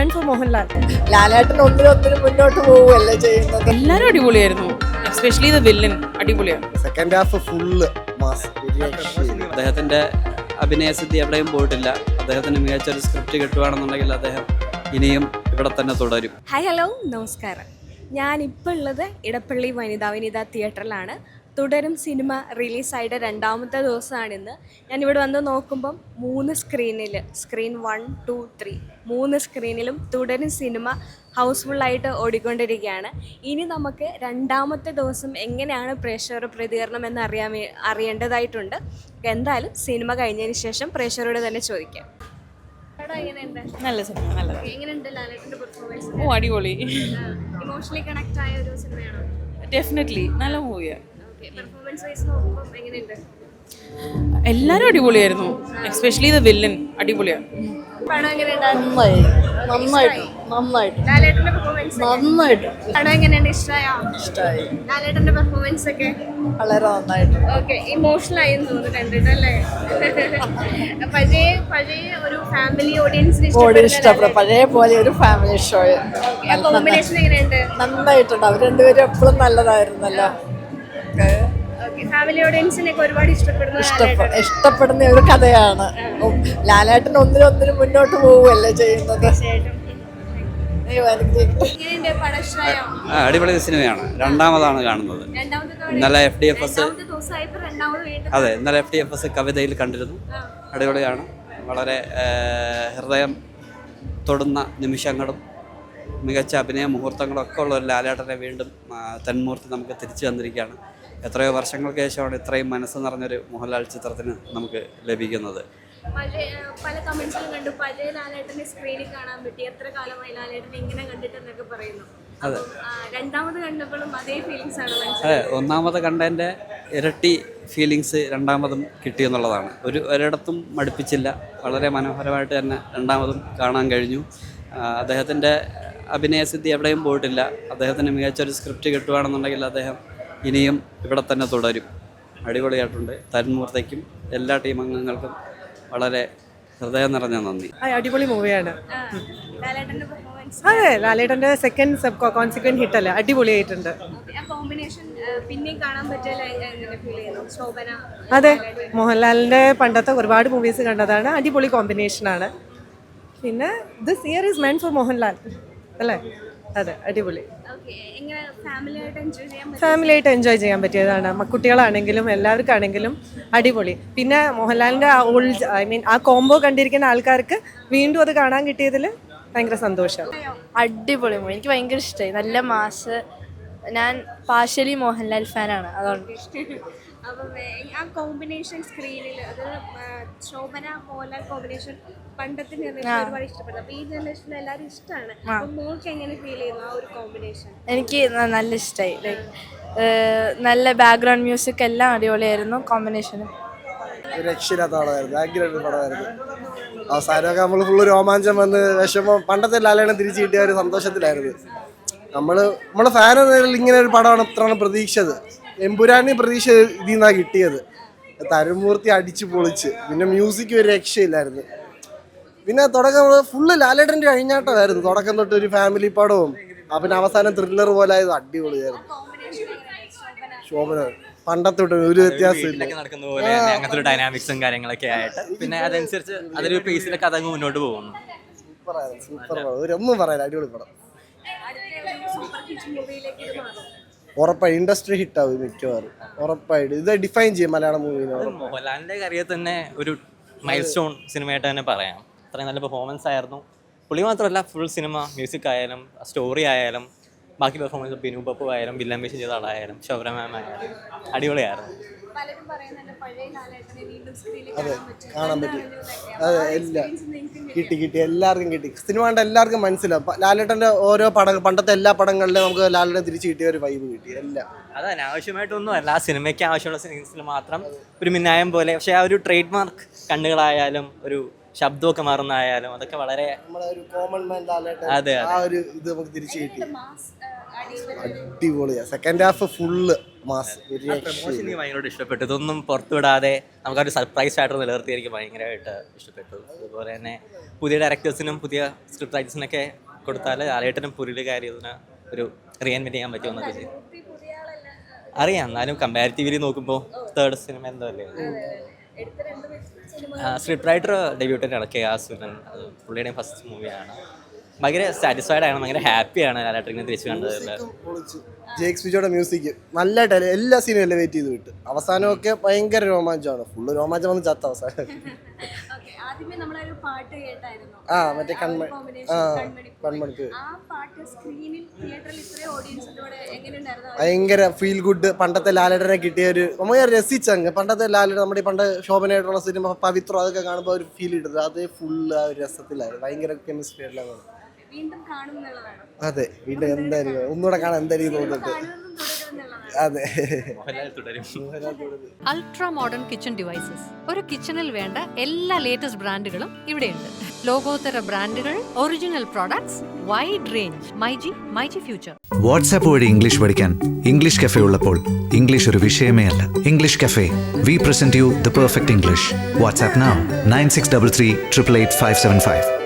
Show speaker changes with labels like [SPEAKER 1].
[SPEAKER 1] meant for Mohanlal.
[SPEAKER 2] ലാലേട്ടൻ ഒന്നിനൊന്നിനും മുന്നോട്ട് പോവുകയല്ലേ ചെയ്യുന്നത്.
[SPEAKER 1] എല്ലാവരും അടിപൊളിയായിരുന്നു, എസ്പെഷ്യലി ദ വില്ലൻ അടിപൊളിയാണ്.
[SPEAKER 2] Second half full mass.
[SPEAKER 3] അദ്ദേഹത്തിൻ്റെ അഭിനയസിദ്ധി എവിടെയും പോയിട്ടില്ല. അദ്ദേഹത്തിന് മികച്ചൊരു സ്ക്രിപ്റ്റ് കിട്ടുകയാണെന്നുണ്ടെങ്കിൽ അദ്ദേഹം ഇനിയും ഇവിടെ തന്നെ തുടരും.
[SPEAKER 4] ഹായ് ഹലോ നമസ്കാരം. ഞാനിപ്പോൾ ഉള്ളത് ഇടപ്പള്ളി വനിതാ തിയേറ്ററിലാണ്. തുടരും സിനിമ റിലീസായിട്ട് രണ്ടാമത്തെ ദിവസമാണിന്ന്. ഞാനിവിടെ വന്ന് നോക്കുമ്പം 3 സ്ക്രീനിൽ, സ്ക്രീൻ 1, 2, 3 3 സ്ക്രീനിലും തുടരും സിനിമ ഹൗസ്ഫുള്ളായിട്ട് ഓടിക്കൊണ്ടിരിക്കുകയാണ്. ഇനി നമുക്ക് രണ്ടാമത്തെ ദിവസം എങ്ങനെയാണ് പ്രേക്ഷകരുടെ പ്രതികരണം എന്ന് അറിയേണ്ടതായിട്ടുണ്ട്. എന്തായാലും സിനിമ കഴിഞ്ഞതിന് ശേഷം പ്രേക്ഷകരോട് തന്നെ ചോദിക്കാം.
[SPEAKER 1] നല്ല സിനിമ, നല്ലത്.
[SPEAKER 4] എങ്ങനെയുണ്ട് ലാലേട്ടൻ്റെ പെർഫോമൻസ്?
[SPEAKER 1] ഓ അടിപൊളി,
[SPEAKER 4] ഇമോഷണലി കണക്ട് ആയ ഒരു സിനിമയാണോ?
[SPEAKER 1] ഡെഫിനറ്റ്ലി നല്ല മൂവിയാണ്.
[SPEAKER 4] പെർഫോമൻസ് വൈസ് നോക്കുമ്പോൾ എങ്ങനെയുണ്ട്?
[SPEAKER 1] എല്ലാവരും അടിപൊളിയായിരുന്നു, എസ്പെഷ്യലി ദ വില്ലൻ അടിപൊളിയാണ്.
[SPEAKER 4] പടം എങ്ങനെയുണ്ടായിരുന്നു?
[SPEAKER 2] നന്നായിട്ട്
[SPEAKER 4] ലാലേട്ടൻ്റെ പെർഫോമൻസ്
[SPEAKER 2] നന്നായിട്ട്
[SPEAKER 4] പടം എങ്ങനെയുണ്ട്? ഇഷ്ടമായോ?
[SPEAKER 2] ഇഷ്ടമായി.
[SPEAKER 4] ലാലേട്ടൻ്റെ പെർഫോമൻസ് ഒക്കെ
[SPEAKER 2] വളരെ നന്നായിട്ട്.
[SPEAKER 4] ഓക്കെ, ഇമോഷണൽ ആയെന്ന് തോന്നുന്നു കണ്ടിട്ടല്ലേ? പഴയ ഒരു ഫാമിലി ഓഡിയൻസിന്
[SPEAKER 2] ഇഷ്ടപ്പെടും. പഴയ പോലെ ഒരു ഫാമിലി ഷോ.
[SPEAKER 4] കോമ്പിനേഷൻ എങ്ങനെയുണ്ട്?
[SPEAKER 2] നന്നായിട്ടുണ്ട്. അവർ രണ്ടുപേരും എപ്പോഴും നല്ലതായിരുന്നല്ലോ.
[SPEAKER 4] ഫാമിലി ഓഡിയൻസിനൊക്കെ ഒരുപാട്
[SPEAKER 2] ഇഷ്ടപ്പെടുന്ന ഒരു കഥയാണ്. ലാലേട്ടൻ ഒന്നിനൊന്നിനും മുന്നോട്ട് പോവുകയല്ലേ ചെയ്യുന്നത്.
[SPEAKER 3] അടിപൊളി സിനിമയാണ്. രണ്ടാമതാണ് കാണുന്നത്. ഇന്നലെ FDFS ഇന്നലെ FDFS കവിതയിൽ കണ്ടിരുന്നു. അടിപൊളിയാണ്. വളരെ ഹൃദയം തൊടുന്ന നിമിഷങ്ങളും മികച്ച അഭിനയ മുഹൂർത്തങ്ങളും ഒക്കെ ഉള്ള ഒരു ലാലേട്ടനെ വീണ്ടും തന്മൂർത്തി നമുക്ക് തിരിച്ചു തന്നിരിക്കുകയാണ്. എത്രയോ വർഷങ്ങൾക്ക് ശേഷമാണ് ഇത്രയും മനസ്സ് നിറഞ്ഞൊരു മോഹൻലാൽ ചിത്രത്തിന് നമുക്ക് ലഭിക്കുന്നത്.
[SPEAKER 4] പല കമന്റ്സിലും കണ്ടു പഴയ ലാലേട്ടനെ സ്ക്രീനിൽ കാണാൻ പറ്റി, എത്ര കാലമായി ലാലേട്ടനെ ഇങ്ങനെ കണ്ടിട്ടെന്നൊക്കെ പറയുന്നു.
[SPEAKER 3] അതെ,
[SPEAKER 4] രണ്ടാമത് കണ്ടപ്പോഴും അതേ ഫീലിങ്സ് ആണ്.
[SPEAKER 3] അതെ, ഒന്നാമത് കണ്ടതിൻ്റെ ഇരട്ടി ഫീലിങ്സ് രണ്ടാമതും കിട്ടിയെന്നുള്ളതാണ്. ഒരിടത്തും മടുപ്പിച്ചില്ല. വളരെ മനോഹരമായിട്ട് തന്നെ രണ്ടാമതും കാണാൻ കഴിഞ്ഞു. അദ്ദേഹത്തിൻ്റെ അഭിനയസിദ്ധി എവിടെയും പോയിട്ടില്ല. അദ്ദേഹത്തിന് മികച്ചൊരു സ്ക്രിപ്റ്റ് കിട്ടുകയാണെന്നുണ്ടെങ്കിൽ അദ്ദേഹം ഇനിയും ഇവിടെ തന്നെ തുടരും. അടിപൊളിയായിട്ടുണ്ട്. തന്മൂർത്തയ്ക്കും എല്ലാ ടീം അംഗങ്ങൾക്കും വളരെ ഹൃദയം നിറഞ്ഞ നന്ദി.
[SPEAKER 1] അടിപൊളി മൂവിയാണ്. അതെ, ലാലേട്ടൻ്റെ സെക്കൻഡ് കോൺസിക്വന്റ് ഹിറ്റ് അല്ലേ, അടിപൊളിയായിട്ടുണ്ട്. അതെ, മോഹൻലാലിൻ്റെ പണ്ടത്തെ ഒരുപാട് മൂവീസ് കണ്ടതാണ്. അടിപൊളി കോമ്പിനേഷനാണ്. പിന്നെ this year is മെന്റ് four Mohanlal അല്ലേ? അതെ, അടിപൊളി. ഫാമിലി ആയിട്ട് എൻജോയ് ചെയ്യാൻ പറ്റിയതാണ്. കുട്ടികളാണെങ്കിലും എല്ലാവർക്കാണെങ്കിലും അടിപൊളി. പിന്നെ മോഹൻലാലിൻ്റെ ആ കോംബോ കണ്ടിരിക്കുന്ന ആൾക്കാർക്ക് വീണ്ടും അത് കാണാൻ കിട്ടിയതിൽ ഭയങ്കര സന്തോഷം.
[SPEAKER 5] അടിപൊളി മൂവി, എനിക്ക് ഭയങ്കര ഇഷ്ടമായി. നല്ല മാസ്. ഞാൻ പാർഷ്യലി മോഹൻലാൽ ഫാനാണ്, അതുകൊണ്ട്.
[SPEAKER 4] അപ്പം ആ കോമ്പിനേഷൻ സ്ക്രീനിൽ അത് ശോഭന മോഹൻലാൽ കോമ്പിനേഷൻ പണ്ടത്തെ ജനറേഷൻ ഒരുപാട് ഇഷ്ടപ്പെട്ടു. അപ്പോൾ ഈ ജനറേഷനിൽ എല്ലാവരും ഇഷ്ടമാണ്. അപ്പം മോൾക്ക് എങ്ങനെ ഫീൽ ചെയ്യുന്നു ആ ഒരു കോമ്പിനേഷൻ?
[SPEAKER 5] എനിക്ക് നല്ല ഇഷ്ടമായി. ലൈക്ക് നല്ല ബാക്ക്ഗ്രൗണ്ട് മ്യൂസിക് എല്ലാം അടിപൊളിയായിരുന്നു. കോമ്പിനേഷനും
[SPEAKER 2] രക്ഷയില്ലാത്ത പടമായിരുന്നു. ഭയങ്കര പടമായിരുന്നു. അവസാനമൊക്കെ നമ്മൾ ഫുള്ള് രോമാഞ്ചം വന്ന് വിഷമം. പണ്ടത്തെ ലാലേട്ടൻ തിരിച്ചു കിട്ടിയ ഒരു സന്തോഷത്തിലായിരുന്നു. നമ്മളെ ഫാൻ ഇങ്ങനെ ഒരു പടമാണ് ഇത്രയാണ് പ്രതീക്ഷിച്ചത്. എമ്പുരാനി പ്രതീക്ഷ ഇതിൽ നിന്നാണ് കിട്ടിയത്. തരുമൂർത്തി അടിച്ചു പൊളിച്ച്. പിന്നെ മ്യൂസിക് ഒരു രക്ഷയില്ലായിരുന്നു. പിന്നെ തുടക്കം ഫുള്ള് ലാലേട്ടൻ്റെ അഴിഞ്ഞാട്ടമായിരുന്നു. തുടക്കം തൊട്ട് ഒരു ഫാമിലി പടവും പിന്നെ അവസാനം ത്രില്ലർ പോലെ ആയത് അടിപൊളിയായിരുന്നു. ശോഭന പണ്ടത്തെ ഒരു വ്യത്യാസമില്ല.
[SPEAKER 6] നടക്കുന്ന പോലെ അങ്ങനത്തെ ഒരു ഡൈനാമിക്സും കാര്യങ്ങളൊക്കെ ആയിട്ട് പിന്നെ അതനുസരിച്ച് അതൊരു പേസിലൊക്കെ അതങ്ങ് മുന്നോട്ട് പോകുന്നു.
[SPEAKER 2] സൂപ്പർ പടം, ഒന്നും പറയാൻ അടിപൊളി പടം. ഉറപ്പായി ഇൻഡസ്ട്രി ഹിറ്റാവും മിക്കവാറും. ഉറപ്പായിട്ട് ഇത് ഡിഫൈൻ ചെയ്യും മലയാളം മൂവിനെ.
[SPEAKER 6] മോഹൻലാലിന്റെ കരിയർ തന്നെ ഒരു മൈൽ സ്റ്റോൺ സിനിമയായിട്ട് തന്നെ പറയാം. അത്രയും നല്ല പെർഫോമൻസ് ആയിരുന്നു. പുള്ളി മാത്രമല്ല, ഫുൾ സിനിമ മ്യൂസിക് ആയാലും സ്റ്റോറി ആയാലും ബാക്കി പെർഫോമൻസ് ബിനു പപ്പു ആയാലും വില്ലൻ വേഷം ചെയ്ത ആളായാലും ശോഭന മാം ആയാലും അടിപൊളിയായിരുന്നു.
[SPEAKER 2] അതെ, കാണാൻ പറ്റും. അതെ, എല്ലാം കിട്ടി എല്ലാവർക്കും കിട്ടി. സിനിമ കണ്ട എല്ലാവർക്കും മനസ്സിലാവും. ലാലേട്ടൻ്റെ ഓരോ പണ്ടത്തെ എല്ലാ പടങ്ങളിലും നമുക്ക് ലാലേട്ടൻ തിരിച്ചു കിട്ടിയ ഒരു വൈബ് കിട്ടി. എല്ലാം
[SPEAKER 6] അത് അനാവശ്യമായിട്ടൊന്നും അല്ല, ആ സിനിമയ്ക്ക് ആവശ്യമുള്ള സീൻസിൽ മാത്രം ഒരു മിന്നായം പോലെ. പക്ഷേ ആ ഒരു ട്രേഡ് മാർക്ക് കണ്ണുകളായാലും ഒരു ശബ്ദമൊക്കെ മാറുന്നതായാലും അതൊക്കെ വളരെ
[SPEAKER 2] ഒരു കോമൺ മാൻ ലാലേട്ടൻ.
[SPEAKER 6] അതെ,
[SPEAKER 2] ആ ഒരു ഇത് നമുക്ക് തിരിച്ചു കിട്ടി. അടിപൊളിയാ. സെക്കൻഡ് ഹാഫ് ഫുള്ള് മാസ് ഒരു
[SPEAKER 6] പ്രമോഷൻ എനിക്ക് ഭയങ്കരമായിട്ട് ഇഷ്ടപ്പെട്ടു. ഇതൊന്നും പുറത്തുവിടാതെ നമുക്കൊരു സർപ്രൈസ് ആയിട്ട് നിലനിർത്തി എനിക്ക് ഭയങ്കരമായിട്ട് ഇഷ്ടപ്പെട്ടു. അതുപോലെ തന്നെ പുതിയ ഡയറക്ടേഴ്സിനും പുതിയ സ്ക്രിപ്റ്റ് റൈറ്റേഴ്സിനൊക്കെ കൊടുത്താൽ ലാലേട്ടനും പുരുളികാര്യത്തിന് ഒരു റീഇൻവെന്റ് ചെയ്യാൻ പറ്റുമെന്നൊക്കെ ചെയ്യും. അറിയാം, എന്നാലും കമ്പാരിറ്റീവ്ലി നോക്കുമ്പോൾ തേർഡ് സിനിമ എന്തോ അല്ലേ. സ്ക്രിപ്റ്റ് റൈറ്റർ ഡെബ്യൂട്ടൻ്റാണ് KR സുനൻ. അത് പുള്ളിയുടെയും ഫസ്റ്റ് മൂവിയാണ്. ഭയങ്കര സാറ്റിസ്ഫൈഡ് ആണ്, ഭയങ്കര ഹാപ്പിയാണ് ലാലേട്ടനെ തിരിച്ചു കണ്ടത്.
[SPEAKER 2] ജേക്സ് ബിജോയുടെ മ്യൂസിക് നല്ലതായിട്ട് എല്ലാ സീനും എല്ലാം വെയിറ്റ് ചെയ്ത് വിട്ട്. അവസാനമൊക്കെ ഭയങ്കര രോമാഞ്ചമാണ്. ഫുള്ള് രോമാഞ്ചം വന്ന് ചത്ത അവസാനം. മറ്റേ കൺമണിക്ക് ഭയങ്കര ഫീൽ ഗുഡ്. പണ്ടത്തെ ലാലേട്ടനെ കിട്ടിയ ഒരു നമ്മൾ രസിച്ചങ്ങ്. പണ്ടത്തെ ലാലേട്ടൻ നമ്മുടെ പണ്ട് ശോഭനയായിട്ടുള്ള സിനിമ പവിത്രം അതൊക്കെ കാണുമ്പോൾ ഒരു ഫീൽ കിട്ടുന്നത് അത് ഫുള്ള് ആ ഒരു രസത്തിലായിരുന്നു. ഭയങ്കര കെമിസ്ട്രി എല്ലാം. അതെ, വീണ്ടും എന്തായിരിക്കും ഒന്നുകൂടെ കാണാൻ എന്തായിരിക്കും തോന്നിട്ട്. അതെ,
[SPEAKER 7] അൾട്രാ മോഡേൺ കിച്ചൺ ഡിവൈസസ്. ഒരു കിച്ചണിൽ വേണ്ട എല്ലാ ലേറ്റസ്റ്റ് ബ്രാൻഡുകളും ഇവിടെയുണ്ട്. ലോകോത്തര ബ്രാൻഡുകൾ, original products, wide range. MyG future.
[SPEAKER 8] WhatsApp വഴി ഇംഗ്ലീഷ് പഠിക്കാൻ ഇംഗ്ലീഷ് കഫേ ഉള്ളപ്പോൾ ഇംഗ്ലീഷ് ഒരു വിഷയമേ അല്ല. English cafe, we present you the perfect English. WhatsApp now 9633 888 575.